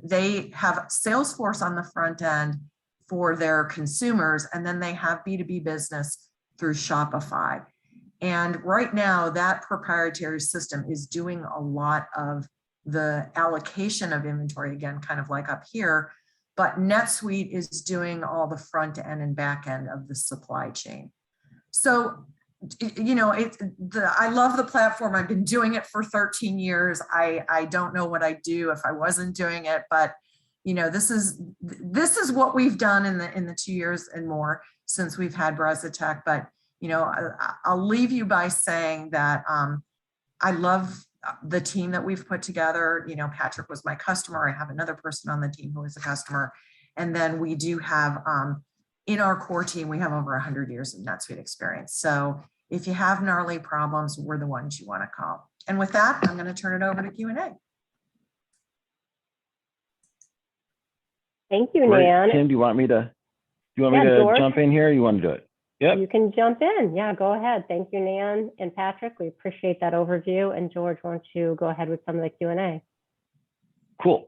They have Salesforce on the front end for their consumers, and then they have B2B business through Shopify. And right now that proprietary system is doing a lot of the allocation of inventory, again, kind of like up here, but NetSuite is doing all the front end and back end of the supply chain. So, you know, I love the platform. I've been doing it for 13 years. I don't know what I'd do if I wasn't doing it, but you know, this is what we've done in the 2 years and more since we've had Bresatech. But you know, I'll leave you by saying that I love the team that we've put together. You know, Patrick was my customer. I have another person on the team who is a customer, and then we do have in our core team, we have over 100 years of NetSuite experience. So if you have gnarly problems, we're the ones you want to call. And with that, I'm going to turn it over to Q&A. Thank you, Great. Nan. Kim, do you want me to Yeah, George? jump in here? Or you want to do it? Yep. You can jump in. Yeah, go ahead. Thank you, Nan and Patrick. We appreciate that overview. And George, why don't you go ahead with some of the Q&A? Cool.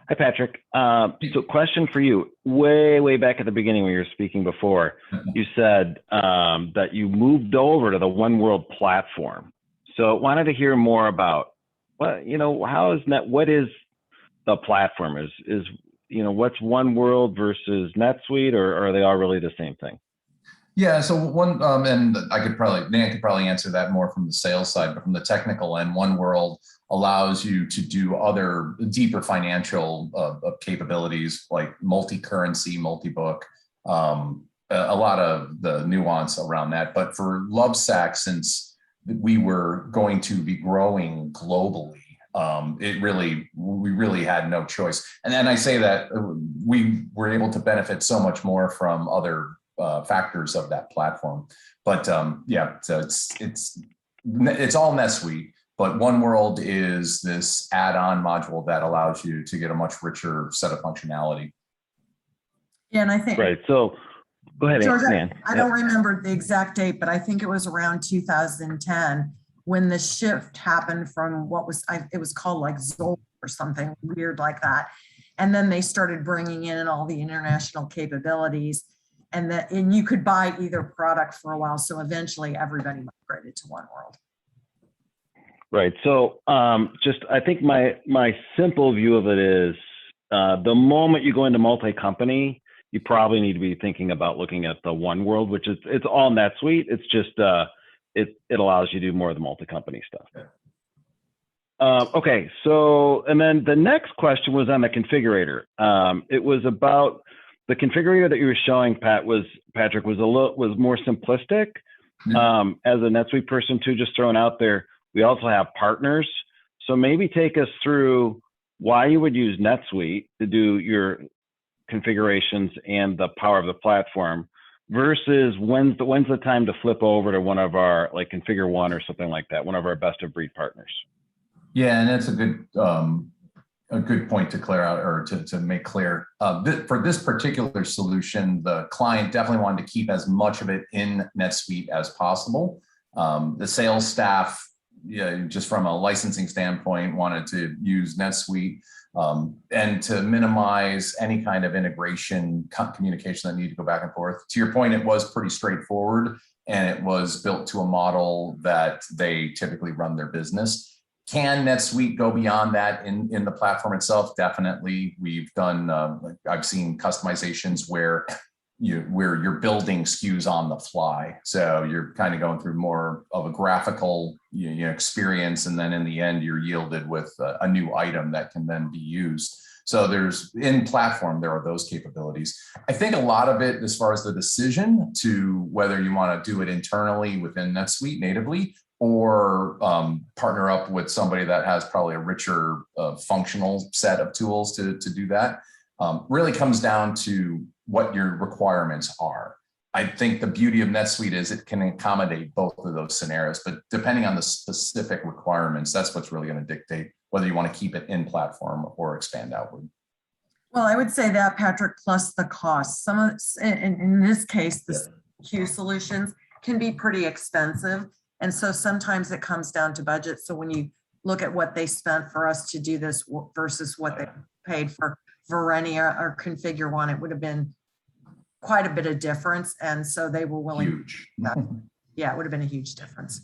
Hi, Patrick. So question for you. Way back at the beginning when you were speaking before, you said that you moved over to the One World platform. So wanted to hear more about what is the platform? Is what's One World versus NetSuite, or are they all really the same thing? Yeah, so one, and Nan could probably answer that more from the sales side, but from the technical end, One World allows you to do other deeper financial capabilities like multi-currency, multi-book, a lot of the nuance around that. But for Lovesac, since we were going to be growing globally, we really had no choice. And then I say that we were able to benefit so much more from other factors of that platform. But yeah, so it's all NetSuite, but One World is this add-on module that allows you to get a much richer set of functionality. Yeah, and I think Right. So go ahead, George, Nan. I don't remember the exact date, but I think it was around 2010 when the shift happened from it was called like Zoll or something weird like that. And then they started bringing in all the international capabilities, and you could buy either product for a while. So eventually everybody migrated to One World. Right. So I think my simple view of it is the moment you go into multi-company, you probably need to be thinking about looking at the One World, which it's all NetSuite. It's just it allows you to do more of the multi-company stuff. Okay. So, and then the next question was on the configurator. It was about the configurator that you were showing, Patrick, was more simplistic. As a NetSuite person too, just throwing out there, we also have partners. So maybe take us through why you would use NetSuite to do your configurations and the power of the platform versus when's the time to flip over to one of our, like Configure One or something like that, one of our best of breed partners. Yeah, and that's a good point to clear out, or to make clear. For this particular solution, the client definitely wanted to keep as much of it in NetSuite as possible. The sales staff, just from a licensing standpoint, wanted to use NetSuite and to minimize any kind of integration communication that needed to go back and forth. To your point, it was pretty straightforward, and it was built to a model that they typically run their business. Can NetSuite go beyond that in the platform itself? Definitely. We've done, I've seen customizations where you're building SKUs on the fly. So you're kind of going through more of a graphical experience. And then in the end, you're yielded with a new item that can then be used. So in platform, there are those capabilities. I think a lot of it, as far as the decision to whether you want to do it internally within NetSuite natively, or partner up with somebody that has probably a richer functional set of tools to do that, really comes down to what your requirements are. I think the beauty of NetSuite is it can accommodate both of those scenarios, but depending on the specific requirements, that's what's really going to dictate whether you want to keep it in platform or expand outward. Well, I would say that, Patrick, plus the cost. In this case, the Q solutions can be pretty expensive. And so sometimes it comes down to budget. So when you look at what they spent for us to do this versus what they paid for Verenia or Configure One, it would have been quite a bit of difference. And so they were willing. Huge. Yeah, it would have been a huge difference.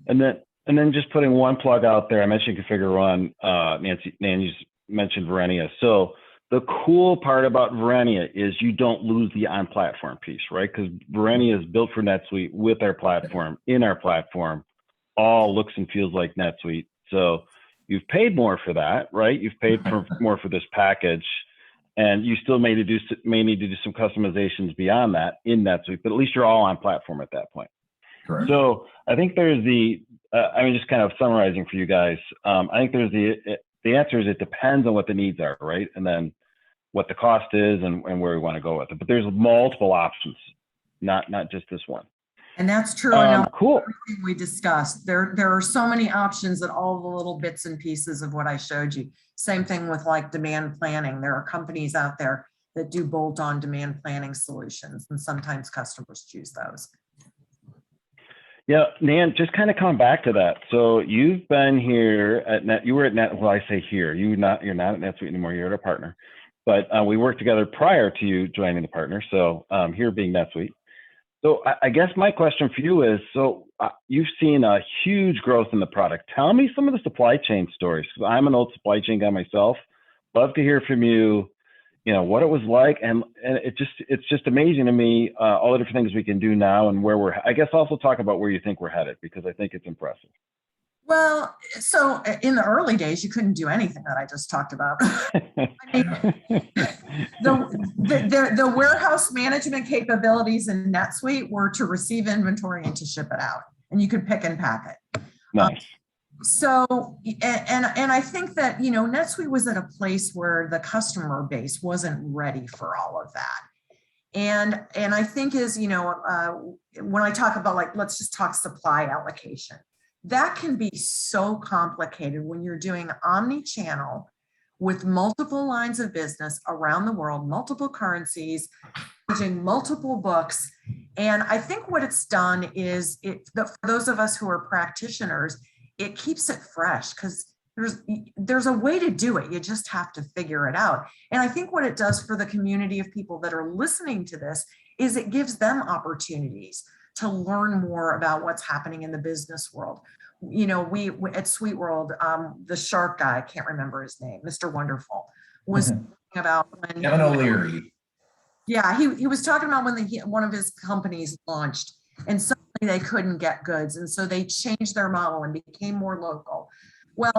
And then just putting one plug out there, I mentioned Configure One, Nan mentioned Verenia. So the cool part about Verenia is you don't lose the on-platform piece, right? Because Verenia is built for NetSuite with our platform, in our platform, all looks and feels like NetSuite. So you've paid more for that, right? You've paid more for this package, and you still may need to do some customizations beyond that in NetSuite, but at least you're all on platform at that point. Correct. So I think there's just kind of summarizing for you guys. I think there's the answer is it depends on what the needs are, right? And then what the cost is and where we want to go with it. But there's multiple options, not just this one. And that's true on Cool. everything we discussed. There are so many options at all the little bits and pieces of what I showed you. Same thing with like demand planning. There are companies out there that do bolt-on demand planning solutions, and sometimes customers choose those. Yeah, Nan, just kind of come back to that. So you've been here at you were at Net. Well, I say here. You're not at NetSuite anymore. You're at a partner, but we worked together prior to you joining the partner. So here being NetSuite. So I guess my question for you is, so you've seen a huge growth in the product. Tell me some of the supply chain stories. I'm an old supply chain guy myself. Love to hear from you, what it was like. And it's just amazing to me, all the different things we can do now and where I guess also talk about where you think we're headed, because I think it's impressive. Well, so in the early days, you couldn't do anything that I just talked about. I mean, the warehouse management capabilities in NetSuite were to receive inventory and to ship it out, and you could pick and pack it. Nice. And I think that, NetSuite was at a place where the customer base wasn't ready for all of that. And I think when I talk about let's just talk supply allocation. That can be so complicated when you're doing omni-channel with multiple lines of business around the world, multiple currencies, using multiple books. And I think what it's done is, for those of us who are practitioners, it keeps it fresh because there's a way to do it. You just have to figure it out. And I think what it does for the community of people that are listening to this is it gives them opportunities to learn more about what's happening in the business world. We at Sweet World, the shark guy, I can't remember his name, Mr. Wonderful, was talking about when Kevin O'Leary. Yeah, he was talking about when one of his companies launched and suddenly they couldn't get goods. And so they changed their model and became more local. Well,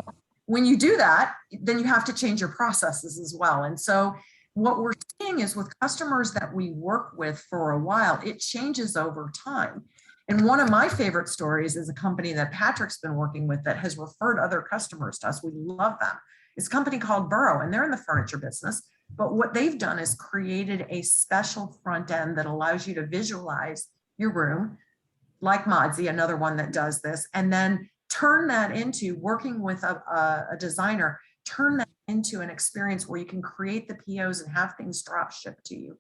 when you do that, then you have to change your processes as well. And so what we're seeing is with customers that we work with for a while, it changes over time. And one of my favorite stories is a company that Patrick's been working with that has referred other customers to us. We love them. It's a company called Burrow, and they're in the furniture business. But what they've done is created a special front end that allows you to visualize your room, like Modzy, another one that does this, and then turn that into working with a designer, turn that into an experience where you can create the POs and have things drop shipped to you.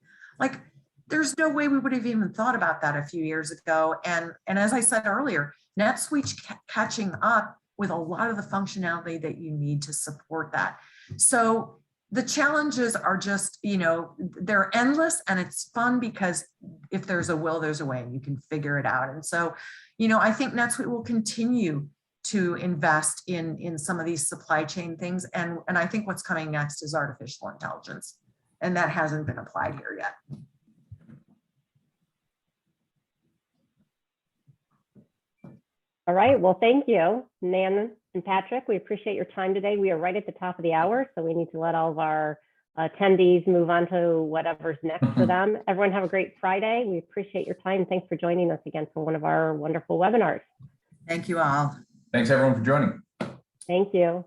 There's no way we would have even thought about that a few years ago. And as I said earlier, NetSuite's catching up with a lot of the functionality that you need to support that. So the challenges are just, they're endless, and it's fun because if there's a will, there's a way, and you can figure it out. And so, I think NetSuite will continue to invest in some of these supply chain things. And I think what's coming next is artificial intelligence, and that hasn't been applied here yet. All right, well, thank you, Nan and Patrick. We appreciate your time today. We are right at the top of the hour, so we need to let all of our attendees move on to whatever's next for them. Everyone have a great Friday. We appreciate your time. Thanks for joining us again for one of our wonderful webinars. Thank you all. Thanks everyone for joining. Thank you.